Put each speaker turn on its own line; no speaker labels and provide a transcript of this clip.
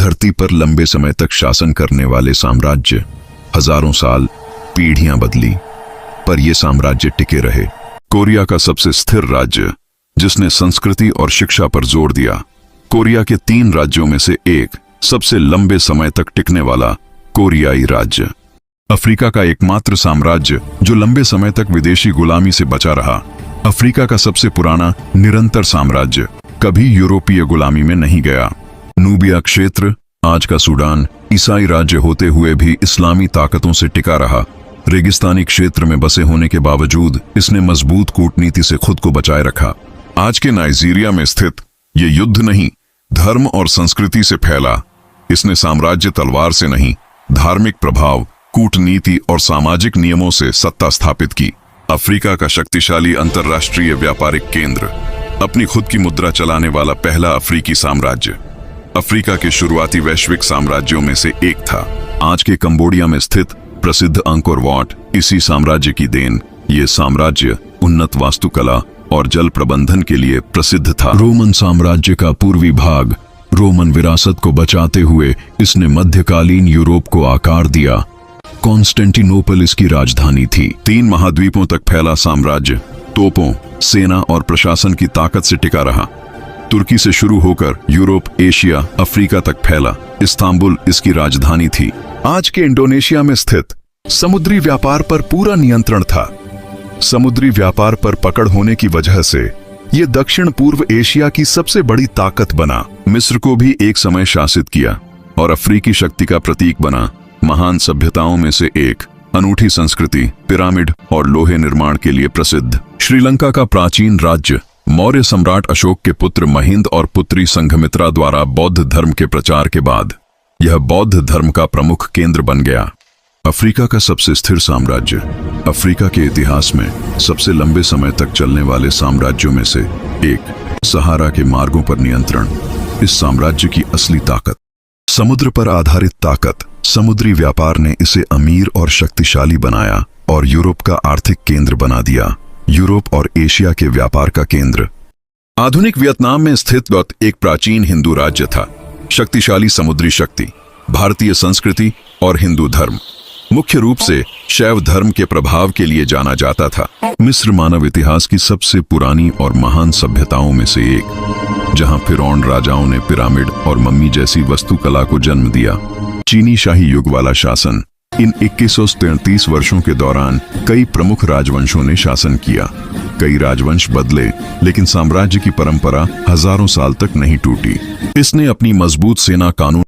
धरती पर लंबे समय तक शासन करने वाले साम्राज्य। हजारों साल, पीढ़ियां बदली, पर ये साम्राज्य टिके रहे। कोरिया का सबसे स्थिर राज्य, जिसने संस्कृति और शिक्षा पर जोर दिया। कोरिया के 3 राज्यों में से एक सबसे लंबे समय तक टिकने वाला कोरियाई राज्य। अफ्रीका का एकमात्र साम्राज्य जो लंबे समय तक विदेशी गुलामी से बचा रहा। अफ्रीका का सबसे पुराना निरंतर साम्राज्य कभी यूरोपीय गुलामी में नहीं गया। नूबिया क्षेत्र, आज का सूडान, ईसाई राज्य होते हुए भी इस्लामी ताकतों से टिका रहा। रेगिस्तानी क्षेत्र में बसे होने के बावजूद इसने मजबूत कूटनीति से खुद को बचाए रखा। आज के नाइजीरिया में स्थित ये युद्ध नहीं, धर्म और संस्कृति से फैला। इसने साम्राज्य तलवार से नहीं, धार्मिक प्रभाव, कूटनीति और सामाजिक नियमों से सत्ता स्थापित की। अफ्रीका का शक्तिशाली अंतर्राष्ट्रीय व्यापारिक केंद्र, अपनी खुद की मुद्रा चलाने वाला पहला अफ्रीकी साम्राज्य। अफ्रीका के शुरुआती वैश्विक साम्राज्यों में से एक था। आज के कंबोडिया में स्थित प्रसिद्ध अंकोर वाट इसी साम्राज्य की देन। ये साम्राज्य उन्नत वास्तुकला और जल प्रबंधन के लिए प्रसिद्ध था। रोमन साम्राज्य का पूर्वी भाग रोमन विरासत को बचाते हुए इसने मध्यकालीन यूरोप को आकार दिया। कॉन्स्टेंटिनोपल इसकी राजधानी थी। 3 महाद्वीपों तक फैला साम्राज्य तोपों, सेना और प्रशासन की ताकत से टिका रहा। तुर्की से शुरू होकर यूरोप, एशिया, अफ्रीका तक फैला। इस्तांबुल इसकी राजधानी थी। आज के इंडोनेशिया में स्थित समुद्री व्यापार पर पूरा नियंत्रण था। समुद्री व्यापार पर पकड़ होने की वजह से यह दक्षिण पूर्व एशिया की सबसे बड़ी ताकत बना। मिस्र को भी एक समय शासित किया और अफ्रीकी शक्ति का प्रतीक बना। महान सभ्यताओं में से एक, अनूठी संस्कृति, पिरामिड और लोहे निर्माण के लिए प्रसिद्ध। श्रीलंका का प्राचीन राज्य मौर्य सम्राट अशोक के पुत्र महिंद और पुत्री संघमित्रा द्वारा बौद्ध धर्म के प्रचार के बाद यह बौद्ध धर्म का प्रमुख केंद्र बन गया। अफ्रीका का सबसे स्थिर साम्राज्य, अफ्रीका के इतिहास में सबसे लंबे समय तक चलने वाले साम्राज्यों में से एक। सहारा के मार्गों पर नियंत्रण, इस साम्राज्य की असली ताकत। समुद्र पर आधारित ताकत, समुद्री व्यापार ने इसे अमीर और शक्तिशाली बनाया और यूरोप का आर्थिक केंद्र बना दिया। यूरोप और एशिया के व्यापार का केंद्र। आधुनिक वियतनाम में स्थित एक प्राचीन हिंदू राज्य था। शक्तिशाली समुद्री शक्ति, भारतीय संस्कृति और हिंदू धर्म, मुख्य रूप से शैव धर्म के प्रभाव के लिए जाना जाता था। मिस्र मानव इतिहास की सबसे पुरानी और महान सभ्यताओं में से एक, जहां फिरौन राजाओं ने पिरामिड और मम्मी जैसी वास्तुकला को जन्म दिया। चीनी शाही युग वाला शासन। इन 2133 वर्षों के दौरान कई प्रमुख राजवंशों ने शासन किया। कई राजवंश बदले, लेकिन साम्राज्य की परंपरा हजारों साल तक नहीं टूटी। इसने अपनी मजबूत सेना, कानून